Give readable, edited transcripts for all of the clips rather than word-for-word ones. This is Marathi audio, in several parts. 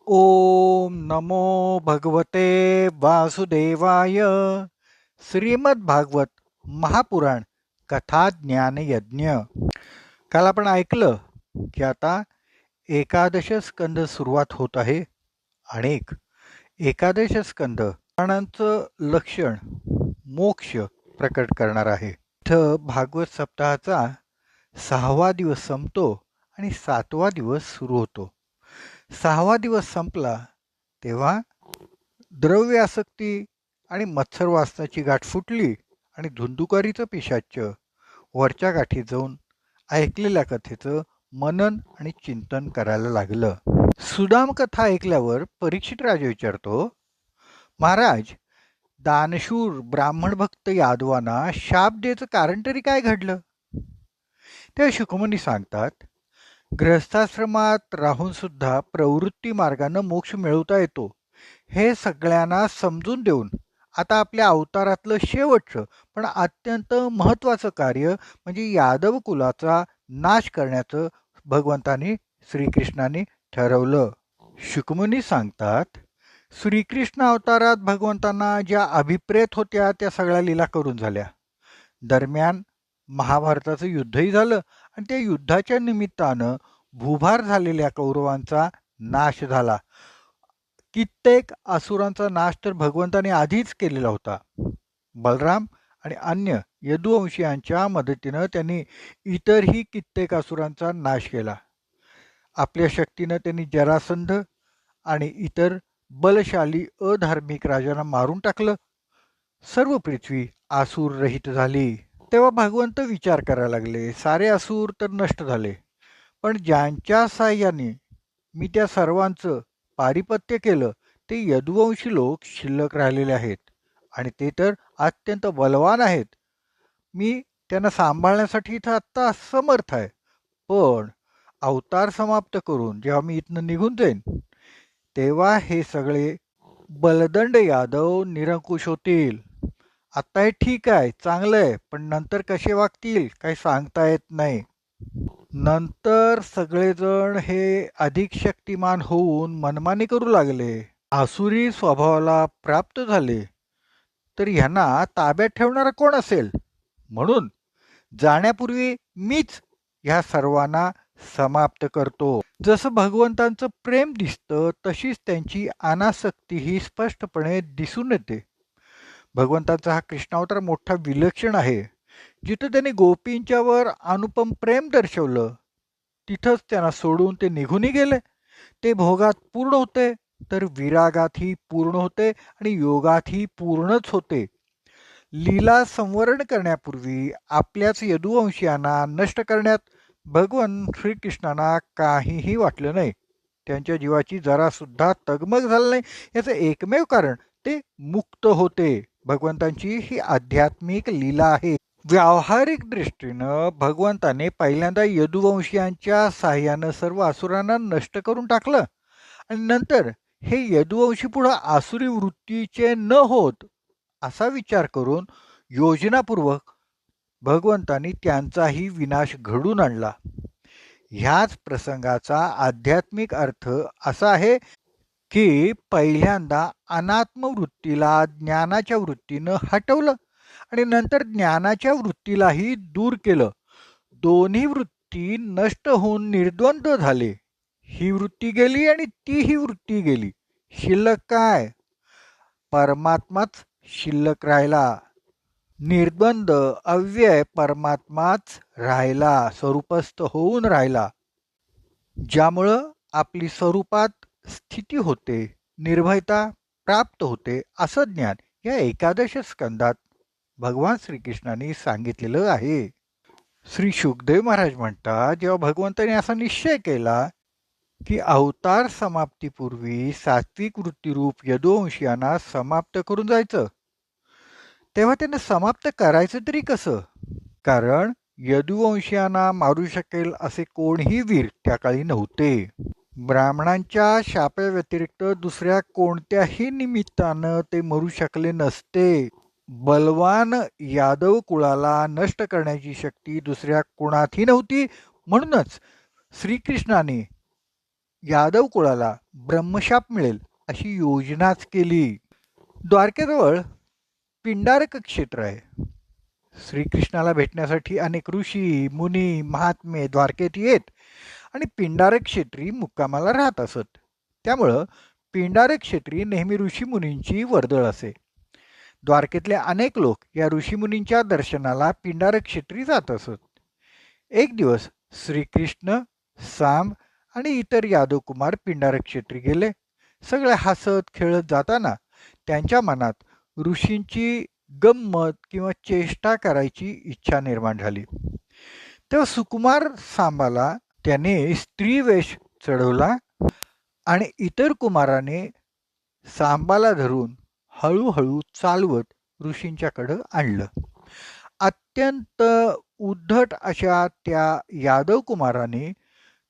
ओम नमो भगवते वासुदेवाय. श्रीमद भागवत महापुराण कथा ज्ञान यज्ञ. काल आपण ऐकलं की आता एकादश स्कंद सुरुवात होत आहे. आणि एकादश स्कंद प्राणांचं लक्षण मोक्ष प्रकट करणार आहे. इथं भागवत सप्ताहाचा 6वा दिवस संपतो आणि 7वा दिवस सुरू होतो. 6वा दिवस संपला तेव्हा द्रव्य आसक्ती आणि मत्सर वासनाची गाठ फुटली आणि धुंदुकारीचं पिशाच्य वरच्या गाठी जाऊन ऐकलेल्या कथेचं मनन आणि चिंतन करायला लागलं. सुदाम कथा ऐकल्यावर परीक्षित राजा विचारतो, महाराज, दानशूर ब्राह्मण भक्त यादवांना शाप द्यायचं कारण तरी काय घडलं? तेव्हा शुकमुनी सांगतात, गृहस्थाश्रमात राहून सुद्धा प्रवृत्ती मार्गानं मोक्ष मिळवता येतो हे सगळ्यांना समजून देऊन आता आपल्या अवतारातलं शेवटचं पण अत्यंत महत्त्वाचं कार्य म्हणजे यादव कुलाचा नाश करण्याचं भगवंतानी श्रीकृष्णाने ठरवलं. शुकमुनी सांगतात, श्रीकृष्ण अवतारात भगवंतांना ज्या अभिप्रेत होत्या त्या सगळ्या लीला करून झाल्या. दरम्यान महाभारताचं युद्धही झालं आणि त्या युद्धाच्या निमित्तानं भूभार झालेल्या कौरवांचा नाश झाला. कित्येक असुरांचा नाश तर भगवंताने आधीच केलेला होता. बलराम आणि अन्य यदुवंशीयांच्या मदतीनं त्यांनी इतरही कित्येक असुरांचा नाश केला. आपल्या शक्तीनं त्यांनी जरासंध आणि इतर बलशाली अधार्मिक राजांना मारून टाकलं. सर्व पृथ्वी आसूर रहित झाली. तेव्हा भगवंत विचार करायला लागले, सारे असुर तर नष्ट झाले, पण ज्यांच्या साह्याने मी त्या सर्वांचं पारिपत्य केलं ते यदुवंशी लोक शिल्लक राहिलेले आहेत आणि ते तर अत्यंत बलवान आहेत. मी त्यांना सांभाळण्यासाठी इथं आत्ता समर्थ आहे. पण अवतार समाप्त करून जेव्हा मी इथनं निघून जाईन तेव्हा हे सगळे बलदंड यादव निरंकुश होतील. आता हे ठीक आहे, चांगलं आहे, पण नंतर कसे वागतील काही सांगता येत नाही. नंतर सगळेजण हे अधिक शक्तिमान होऊन मनमानी करू लागले, आसुरी स्वभावाला प्राप्त झाले, तर ह्यांना ताब्यात ठेवणारा कोण असेल? म्हणून जाण्यापूर्वी मीच ह्या सर्वांना समाप्त करतो. जसं भगवंतांचं प्रेम दिसतं तशीच त्यांची अनासक्तीही स्पष्टपणे दिसून येते. भगवंताचा हा कृष्णावतार मोठा विलक्षण आहे. जिथं त्यांनी गोपींच्यावर अनुपम प्रेम दर्शवलं तिथंच त्यांना सोडून ते निघूनही गेले. ते भोगात पूर्ण होते तर विरागातही पूर्ण होते आणि योगातही पूर्णच होते. लीला संवरण करण्यापूर्वी आपल्याच यदुवंशीयांना नष्ट करण्यात भगवान श्रीकृष्णांना काहीही वाटलं नाही. त्यांच्या जीवाची जरासुद्धा तगमग झाली नाही. याचं एकमेव कारण ते मुक्त होते. भगवंतांची ही आध्यात्मिक लीला आहे. व्यावहारिक दृष्टीनं भगवंताने पहिल्यांदा यदुवंशीयांच्या साह्यानं सर्व असुरांना नष्ट करून टाकलं आणि नंतर हे यदुवंशी पुढं आसुरी वृत्तीचे न होत असा विचार करून योजनापूर्वक भगवंतांनी त्यांचाही विनाश घडून आणला. ह्याच प्रसंगाचा आध्यात्मिक अर्थ असा आहे की पहिल्यांदा अनात्म वृत्तीला ज्ञानाच्या वृत्तीनं हटवलं आणि नंतर ज्ञानाच्या वृत्तीलाही दूर केलं. दोन्ही वृत्ती नष्ट होऊन निर्द्वंद झाले. ही वृत्ती गेली आणि तीही वृत्ती गेली. शिल्लक काय? परमात्माच शिल्लक राहिला. निर्द्वंद अव्यय परमात्माच राहिला, स्वरूपस्थ होऊन राहिला, ज्यामुळं आपली स्वरूपात स्थिती होते, निर्भयता प्राप्त होते. असं ज्ञान या एकादश स्कंदात भगवान श्रीकृष्णाने सांगितलेलं आहे. श्री शुकदेव महाराज म्हणतात, जेव्हा भगवंताने असा निश्चय केला की अवतार समाप्तीपूर्वी सात्विक वृत्तीरूप यदुवंशीयांना समाप्त करून जायचं, तेव्हा त्यांना समाप्त करायचं तरी कसं? कारण यदुवंशीयांना मारू शकेल असे कोणीही वीर त्या काळी नव्हते. ब्राह्मणांच्या शापाव्यतिरिक्त दुसऱ्या कोणत्याही निमित्तानं ते मरू शकले नसते. बलवान यादव कुळाला नष्ट करण्याची शक्ती दुसऱ्या कुणातही नव्हती. म्हणूनच श्रीकृष्णाने यादव कुळाला ब्रह्मशाप मिळेल अशी योजनाच केली. द्वारकेजवळ पिंडारक क्षेत्र आहे. श्रीकृष्णाला भेटण्यासाठी अनेक ऋषी मुनी महात्मे द्वारकेत येत आणि पिंडारक क्षेत्री मुक्कामाला राहत असत. त्यामुळं पिंडारक क्षेत्री नेहमी ऋषीमुनींची वर्दळ असे. द्वारकेतले अनेक लोक या ऋषीमुनींच्या दर्शनाला पिंडारक क्षेत्री जात असत. एक दिवस श्रीकृष्ण, सांब आणि इतर यादव कुमार पिंडारक क्षेत्री गेले. सगळे हसत खेळत जाताना त्यांच्या मनात ऋषींची गंमत किंवा चेष्टा करायची इच्छा निर्माण झाली. तेव्हा सुकुमार सांबाला त्याने स्त्री वेश चढवला आणि इतर कुमाराने सांबाला धरून हळूहळू चालवत ऋषींच्याकडं आणलं. अत्यंत उद्धट अशा त्या यादव कुमाराने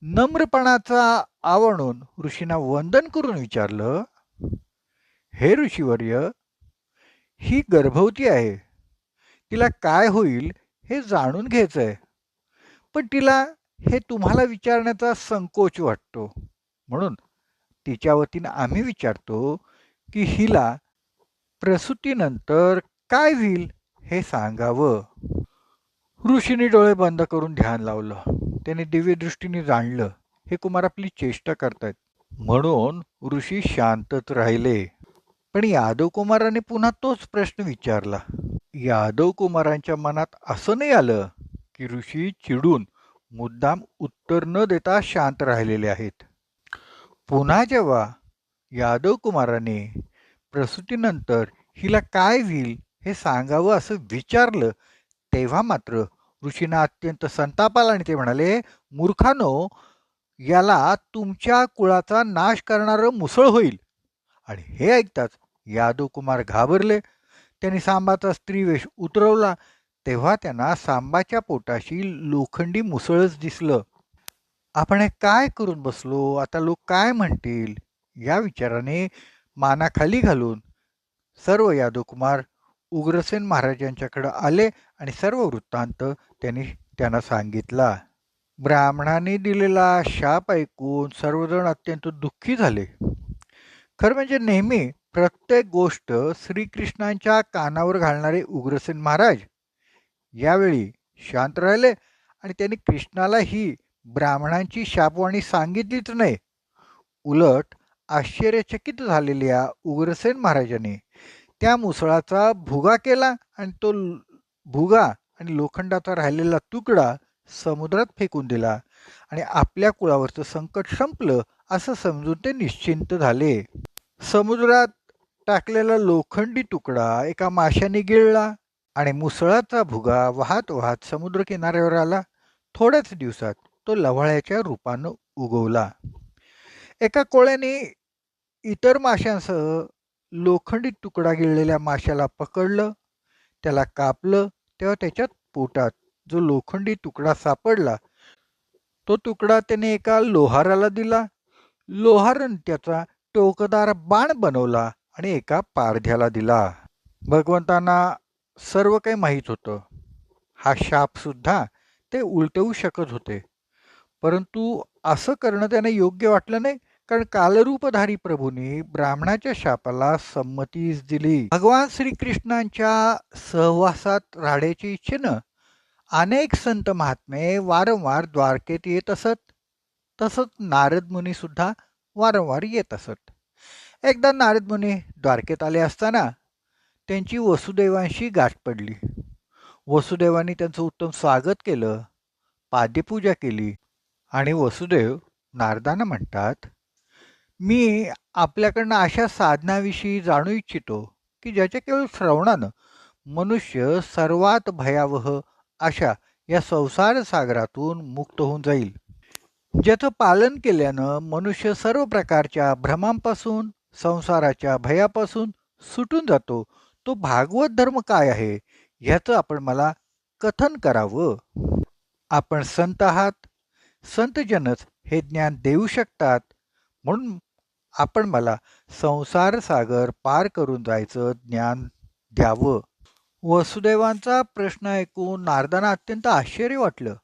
नम्रपणाचा आवणून ऋषींना वंदन करून विचारलं, हे ऋषीवर्य, ही गर्भवती आहे. तिला काय होईल हे जाणून घ्यायचंय, पण तिला हे तुम्हाला विचारण्याचा संकोच वाटतो. म्हणून तिच्या वतीनं आम्ही विचारतो की हिला प्रसूतीनंतर काय होईल हे सांगावं. ऋषींनी डोळे बंद करून ध्यान लावलं. त्याने दिव्य दृष्टीने जाणलं हे कुमार आपली चेष्टा करतायत. म्हणून ऋषी शांतच राहिले. पण यादव कुमाराने पुन्हा तोच प्रश्न विचारला. यादव कुमारांच्या मनात असं नाही आलं की ऋषी चिडून मुद्दाम उत्तर न देता शांत राहिलेले आहेत. पुन्हा जेव्हा यादव कुमाराने प्रसूतीनंतर हिला काय होईल हे सांगावं असं विचारलं, तेव्हा मात्र ऋषींना अत्यंत संताप आला आणि ते म्हणाले, मूर्खानो, याला तुमच्या कुळाचा नाश करणारं मुसळ होईल. आणि हे ऐकताच यादव कुमार घाबरले. त्यांनी सांबाचा स्त्रीवेश उतरवला. तेव्हा त्यांना सांबाच्या पोटाशी लोखंडी मुसळच दिसलं. आपण हे काय करून बसलो, आता लोक काय म्हणतील, या विचाराने मानाखाली घालून सर्व यादव कुमार उग्रसेन महाराजांच्याकडे आले आणि सर्व वृत्तांत त्यांना सांगितला. ब्राह्मणाने दिलेला शाप ऐकून सर्वजण अत्यंत दुःखी झाले. खरं म्हणजे नेहमी प्रत्येक गोष्ट श्रीकृष्णांच्या कानावर घालणारे उग्रसेन महाराज यावेळी शांत राहिले आणि त्यांनी कृष्णाला ही ब्राह्मणांची शापवाणी सांगितलीच नाही. उलट आश्चर्यचकित झालेल्या उग्रसेन महाराजांनी त्या मुसळाचा भुगा केला आणि तो भुगा आणि लोखंडाचा राहिलेला तुकडा समुद्रात फेकून दिला आणि आपल्या कुळावरचं संकट संपलं असं समजून ते निश्चिंत झाले. समुद्रात टाकलेला लोखंडी तुकडा एका माशाने गिळला आणि मुसळाचा भुगा वाहत वाहत समुद्र किनाऱ्यावर आला. थोड्याच दिवसात तो लव्हाळ्याच्या रूपानं उगवला. एका कोळ्याने इतर माशांसह लोखंडी तुकडा गिळलेल्या माशाला पकडलं, त्याला कापलं. तेव्हा त्याच्या पोटात जो लोखंडी तुकडा सापडला तो तुकडा त्याने एका लोहाराला दिला. लोहारानं त्याचा टोकदार बाण बनवला आणि एका पारध्याला दिला. भगवंतांना सर्व काही माहीत होतं. हा शाप सुद्धा ते उलटवू शकत होते, परंतु असं करणं त्यांना योग्य वाटलं नाही, कारण कालरूपधारी प्रभूंनी ब्राह्मणाच्या शापाला संमतीच दिली. भगवान श्रीकृष्णांच्या सहवासात राहण्याची इच्छेनं अनेक संत महात्मे वारंवार द्वारकेत येत असत. तसंच नारद मुनी सुद्धा वारंवार येत असत. एकदा नारद मुनी द्वारकेत आले असताना त्यांची वसुदेवांशी गाठ पडली. वसुदेवांनी त्यांचं उत्तम स्वागत केलं, पाद्यपूजा केली आणि वसुदेव नारदांना म्हणतात, मी आपल्याकडनं अशा साधनाविषयी जाणू इच्छितो की ज्याच्या केवळ श्रवणानं मनुष्य सर्वात भयावह अशा या संसार सागरातून मुक्त होऊन जाईल. ज्याचं पालन केल्यानं मनुष्य सर्व प्रकारच्या भ्रमांपासून, संसाराच्या भयापासून सुटून जातो. तो भागवत धर्म काय आहे ह्याचं आपण मला कथन करावं. आपण संत आहात, संतजनच हे ज्ञान देऊ शकतात, म्हणून आपण मला संसार सागर पार करून जायचं ज्ञान द्यावं. वसुदेवांचा प्रश्न ऐकून नारदांना अत्यंत आश्चर्य वाटलं,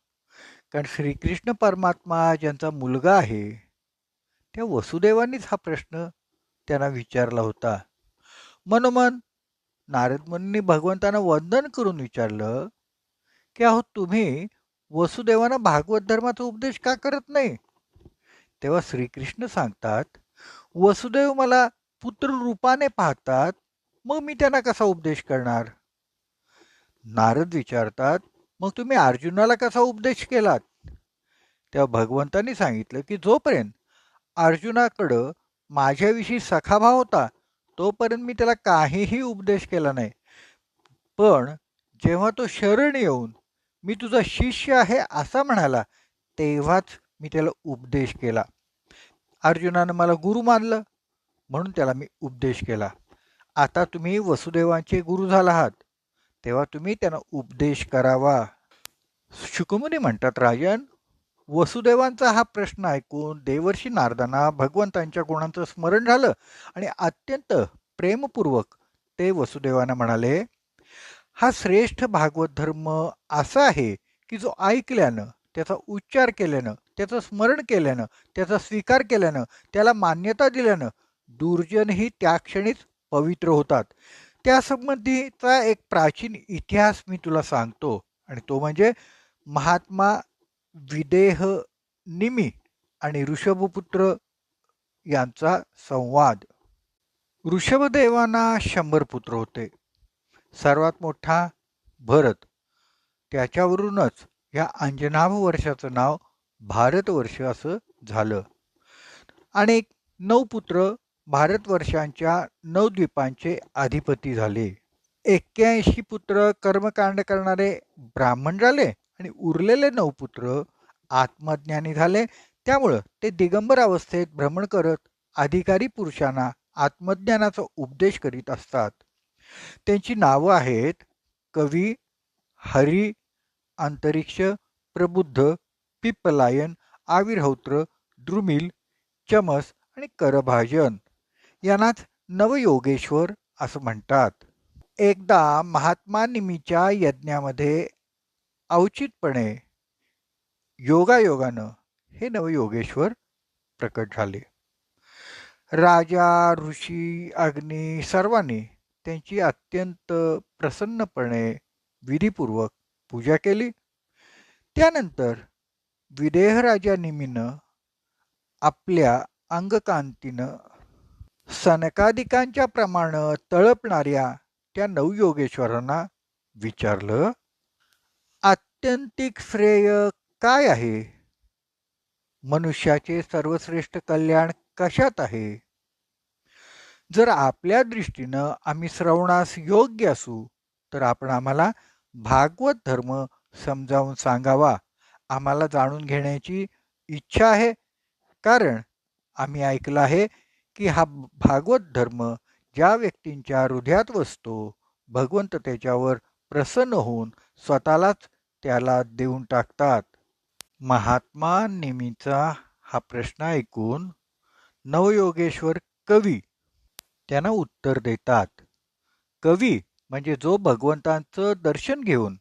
कारण श्रीकृष्ण परमात्मा ज्यांचा मुलगा आहे त्या वसुदेवानीच हा प्रश्न त्यांना विचारला होता. मनोमन नारद मुनींनी भगवंतांना वंदन करून विचारलं, की अहो तुम्ही वसुदेवांना भागवत धर्माचा उपदेश का करत नाही? तेव्हा श्रीकृष्ण सांगतात, वसुदेव मला पुत्र रूपाने पाहतात, मग मी त्यांना कसा उपदेश करणार? नारद विचारतात, मग तुम्ही अर्जुनाला कसा उपदेश केलात? तेव्हा भगवंतांनी सांगितलं, की जोपर्यंत अर्जुनाकडं माझ्याविषयी सखाभाव होता, तोपर्यंत मी त्याला काहीही उपदेश केला नाही. पण जेव्हा तो शरण येऊन मी तुझा शिष्य आहे असा म्हणाला, तेव्हाच मी त्याला उपदेश केला. अर्जुनानं मला गुरु मानलं, म्हणून त्याला मी उपदेश केला. आता तुम्ही वसुदेवांचे गुरु झाला आहात, तेव्हा तुम्ही त्यांना उपदेश करावा. शुकमुनी म्हणतात, राजन, वसुदेवांचा हा प्रश्न ऐकून देवर्षी नारदांना भगवंतांच्या गुणांचं स्मरण झालं आणि अत्यंत प्रेमपूर्वक ते वसुदेवांना म्हणाले, हा श्रेष्ठ भागवत धर्म असा आहे की जो ऐकल्यानं, त्याचा उच्चार केल्यानं, त्याचं स्मरण केल्यानं, त्याचा स्वीकार केल्यानं, त्याला मान्यता दिल्यानं दुर्जनही त्या क्षणीच पवित्र होतात. त्यासंबंधीचा एक प्राचीन इतिहास मी तुला सांगतो आणि तो म्हणजे महात्मा विदेह निमी आणि ऋषभपुत्र यांचा संवाद. ऋषभदेवांना 100 पुत्र होते. सर्वात मोठा भरत. त्याच्यावरूनच या अंजनाभ वर्षाचं नाव भारतवर्ष असं झालं. आणि 9 पुत्र भारतवर्षांच्या 9 द्वीपांचे अधिपती झाले. 81 पुत्र कर्मकांड करणारे ब्राह्मण झाले आणि उरलेले 9 पुत्र आत्मज्ञानी झाले. त्यामुळं ते दिगंबर अवस्थेत भ्रमण करत अधिकारी पुरुषांना आत्मज्ञानाचा उपदेश करीत असतात. त्यांची नावं आहेत कवी, हरी, अंतरिक्ष, प्रबुद्ध, पिप्पलायन, आविर्होत्र, द्रुमिल, चमस आणि करभाजन. यांनाच नवयोगेश्वर असं म्हणतात. एकदा महात्मा निमीच्या यज्ञामध्ये औचितपणे योगायोगानं हे नवयोगेश्वर प्रकट झाले. राजा, ऋषी, अग्नी सर्वांनी त्यांची अत्यंत प्रसन्नपणे विधीपूर्वक पूजा केली. त्यानंतर विदेहराजा निमीनं आपल्या अंगकांतीनं सनकादिकांच्या प्रमाणे तळपणाऱ्या त्या नवयोगेश्वरांना विचारलं, आत्यंतिक श्रेय काय आहे? मनुष्याचे सर्वश्रेष्ठ कल्याण कशात आहे? जर आपल्या दृष्टीनं आम्ही श्रवणास योग्य असू तर आपण आम्हाला भागवत धर्म समजावून सांगावा. आम्हाला जाणून घेण्याची इच्छा आहे, कारण आम्ही ऐकलं आहे की हा भागवत धर्म ज्या व्यक्तींच्या हृदयात वसतो, भगवंत त्याच्यावर प्रसन्न होऊन स्वतःलाच त्याला देऊन टाकतात. महात्मा निमीचा हा प्रश्न ऐकून नवयोगेश्वर कवी त्यांना उत्तर देतात. कवी म्हणजे जो भगवंतांचं दर्शन घेऊन,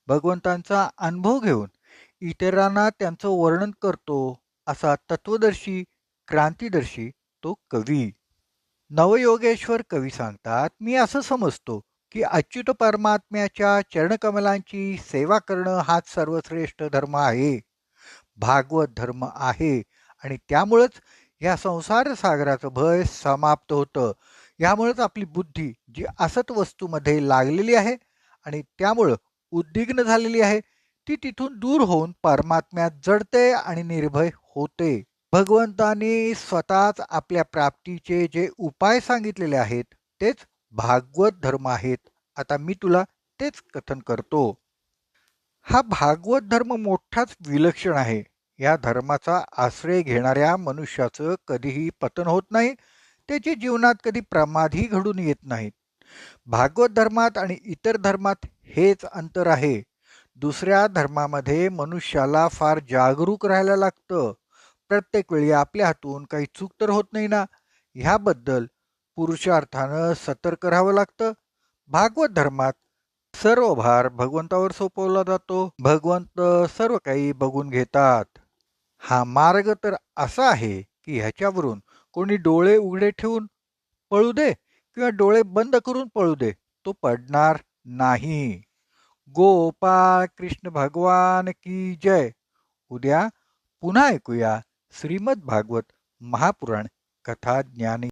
भगवंतांचा अनुभव घेऊन इतरांना त्यांचं वर्णन करतो, असा तत्वदर्शी, क्रांतिदर्शी तो कवी. नवयोगेश्वर कवी सांगतात, मी असं समजतो की अच्युत परमात्म्याच्या चरणकमलांची सेवा करणं हाच सर्वश्रेष्ठ धर्म आहे, भागवत धर्म आहे. आणि त्यामुळंच या संसार सागराचं भय समाप्त होतं. यामुळेच आपली बुद्धी जी असत वस्तूमध्ये लागलेली आहे आणि त्यामुळं उद्विग्न झालेली आहे, ती तिथून दूर होऊन परमात्म्यात जडते आणि निर्भय होते. भगवंतांनी स्वतःच आपल्या प्राप्तीचे जे उपाय सांगितलेले आहेत तेच भागवत धर्म आहेत. आता मी तुला तेच कथन करतो. हा भागवत धर्म मोठाच विलक्षण आहे. या धर्माचा आश्रय घेणाऱ्या मनुष्याचं कधीही पतन होत नाही, त्याच्या जीवनात कधी प्रमादही घडून येत नाहीत. भागवत धर्मात आणि इतर धर्मात हेच अंतर आहे. दुसऱ्या धर्मामध्ये मनुष्याला फार जागरूक राहायला लागतं. प्रत्येक वेळी आपल्या हातून काही चूक तर होत नाही ना, ह्याबद्दल पुरुषार्थानं सतर्क राहावं लागतं. भागवत धर्मात सर्व भार भगवंतावर सोपवला जातो. भगवंत सर्व काही बघून घेतात. हा मार्ग तर असा आहे की ह्याच्यावरून कोणी डोळे उघडे ठेवून पळू दे किंवा डोळे बंद करून पळू दे, तो पडणार नाही. गोपाळ कृष्ण भगवान की जय. उद्या पुन्हा ऐकूया श्रीमद भागवत महापुराण कथा ज्ञान